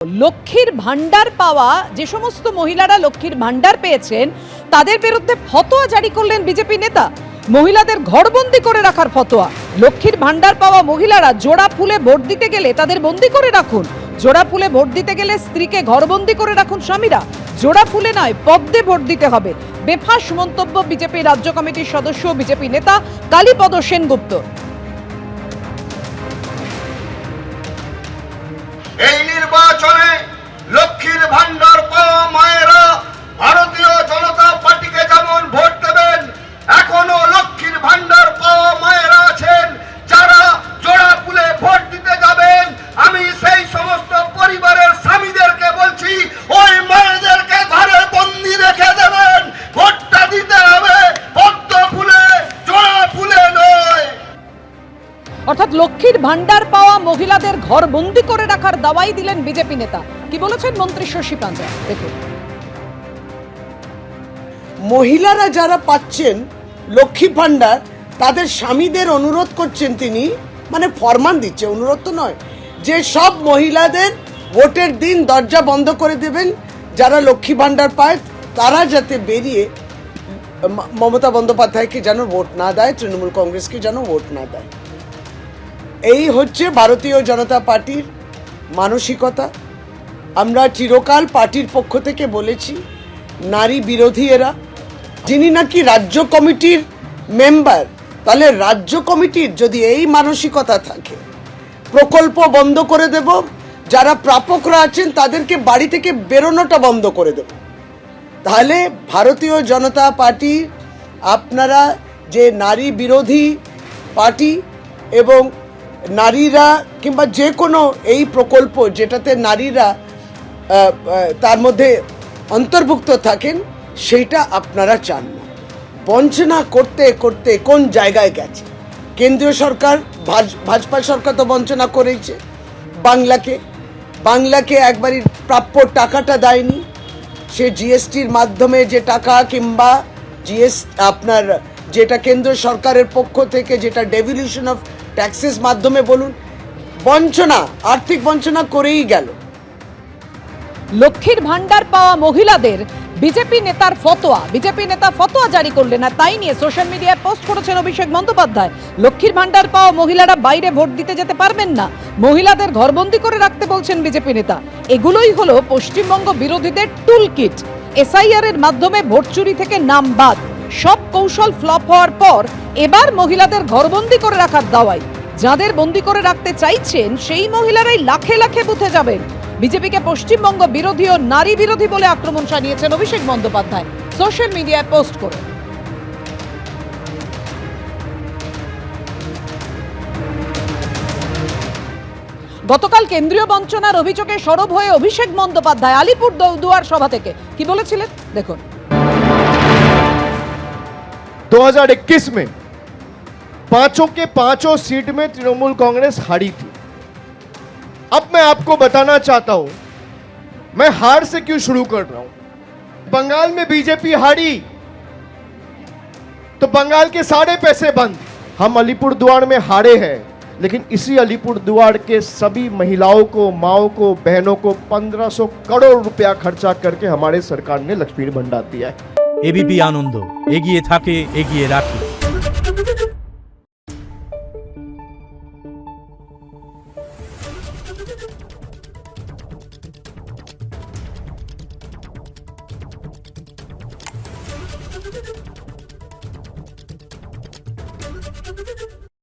লক্ষ্মীর ভান্ডার পাওয়া যে সমস্ত মহিলারা লক্ষ্মীর ভান্ডার পেয়েছেন তাদের বিরুদ্ধে ফতোয়া জারি করলেন বিজেপি নেতা। মহিলাদের ঘরবন্দি করে রাখার ফতোয়া। লক্ষ্মীর ভান্ডার পাওয়া মহিলারা জোড়া ফুলে ভোট দিতে গেলে তাদের বন্দি করে রাখুন। জোড়া ফুলে ভোট দিতে গেলে স্ত্রীকে ঘরবন্দি করে রাখুন স্বামীরা। জোড়া ফুলে নয়, পদ্মে ভোট দিতে হবে। বেফাঁস মন্তব্য বিজেপি রাজ্য কমিটির সদস্য বিজেপি নেতা কালীপদ সেনগুপ্ত। এই নির্বাচনে লক্ষ্মীর ভান্ডার পাওয়া মায়েরা ভারতীয় জনতা পার্টিকে যেমন ভোট দেবেন, এখনো লক্ষ্মীর ভান্ডার পাওয়া মায়েরা আছেন যারা জোড়া ফুলে ভোট দিতে যাবেন। আমি সেই সমস্ত পরিবারের স্বামীদেরকে বলছি, ওই মায়েদেরকে ঘরে বন্দি রেখে দেবেন। ভোটটা দিতে হবে পদ্ম ফুলে, জোড়া ফুলে নয়। অর্থাৎ লক্ষ্মীর ভান্ডার পাওয়া মহিলাদের ঘর বন্দি করে রাখার দাওয়াই দিলেন বিজেপি নেতা। কি বলেছেন মন্ত্রী শশী পাঞ্জা, দেখুন। মহিলারা যারা পাচ্ছেন লক্ষ্মী ভান্ডার, তাদের স্বামীদের অনুরোধ করছেন তিনি, মানে ফরমান দিচ্ছে, অনুরোধ তো নয়, যে সব মহিলাদের ভোটের দিন দরজা বন্ধ করে দেবেন। যারা লক্ষ্মী ভান্ডার পায় তারা যাতে বেরিয়ে মমতা বন্দ্যোপাধ্যায়কে যেন ভোট না দেয়, তৃণমূল কংগ্রেসকে যেন ভোট না দেয়। এই হচ্ছে ভারতীয় জনতা পার্টির মানসিকতা। আমরা চিরকাল পার্টির পক্ষ থেকে বলেছি, নারী বিরোধী এরা। যিনি নাকি রাজ্য কমিটির মেম্বার, তাহলে রাজ্য কমিটির যদি এই মানসিকতা থাকে, প্রকল্প বন্ধ করে দেব, যারা প্রাপকরা আছেন তাদেরকে বাড়ি থেকে বেরোনোটা বন্ধ করে দেব, তাহলে ভারতীয় জনতা পার্টি, আপনারা যে নারী বিরোধী পার্টি এবং নারীরা কিংবা যে কোনো এই প্রকল্প যেটাতে নারীরা তার মধ্যে অন্তর্ভুক্ত থাকেন, সেইটা আপনারা চান না। বঞ্চনা করতে করতে কোন জায়গায় গেছে কেন্দ্রীয় সরকার, ভাজপা সরকার তো বঞ্চনা করেছে। বাংলাকে একবারই প্রাপ্য টাকাটা দেয়নি। সে জিএসটির মাধ্যমে যে টাকা কিংবা আপনার যেটা কেন্দ্র সরকারের পক্ষ থেকে যেটা ডেভলিউশন অফ ট্যাক্সেস মাধ্যমে বলুন, বঞ্চনা, আর্থিক বঞ্চনা করেই গেল। লক্ষ্মীর ভান্ডার পাওয়া মহিলাদের বিজেপি নেতার ফতোয়া, বিজেপি নেতা ফতোয়া জারি করলেন, আর তাই নিয়ে সোশ্যাল মিডিয়ায় পোস্ট করেছেন অভিষেক বন্দ্যোপাধ্যায়। লক্ষ্মীর ভান্ডার পাওয়া মহিলারা বাইরে ভোট দিতে যেতে পারবেন না, মহিলাদের ঘরবন্দি করে রাখতে বলছেন বিজেপি নেতা। এগুলোই হলো পশ্চিমবঙ্গ বিরোধীদের টুল কিট। এসআইআর এর মাধ্যমে ভোট চুরি থেকে নাম বাদ, সব কৌশল ফ্লপ হওয়ার পর এবার মহিলাদের ঘরবন্দি করে রাখার দাওয়াই। যাদের বন্দি করে রাখতে চাইছেন সেই মহিলারাই লাখে লাখে বুথে যাবেন। বিজেপিকে পশ্চিমবঙ্গ বিরোধী ও নারী বিরোধী বলে আক্রমণ শানিয়েছেন অভিষেক বন্দ্যোপাধ্যায় সোশ্যাল মিডিয়ায় পোস্ট করে। গতকাল কেন্দ্রীয় বঞ্চনার অভিযোগে সরব হয়ে অভিষেক বন্দ্যোপাধ্যায় আলিপুর দুয়ার সভা থেকে কি বলেছিলেন দেখুন। 2021 में पांचों के पांचों सीट में तृणमूल कांग्रेस हारी थी। अब मैं आपको बताना चाहता हूं मैं हार से क्यों शुरू कर रहा हूं। बंगाल में बीजेपी हारी तो बंगाल के सारे पैसे बंद। हम अलीपुर द्वार में हारे हैं, लेकिन इसी अलीपुर द्वार के सभी महिलाओं को, माओं को, बहनों को 1500 करोड़ रुपया खर्चा करके हमारे सरकार ने लक्ष्मी भंडार दिया है। एबीपी आनंद एगिए थाके एगिए राखे। Thank you.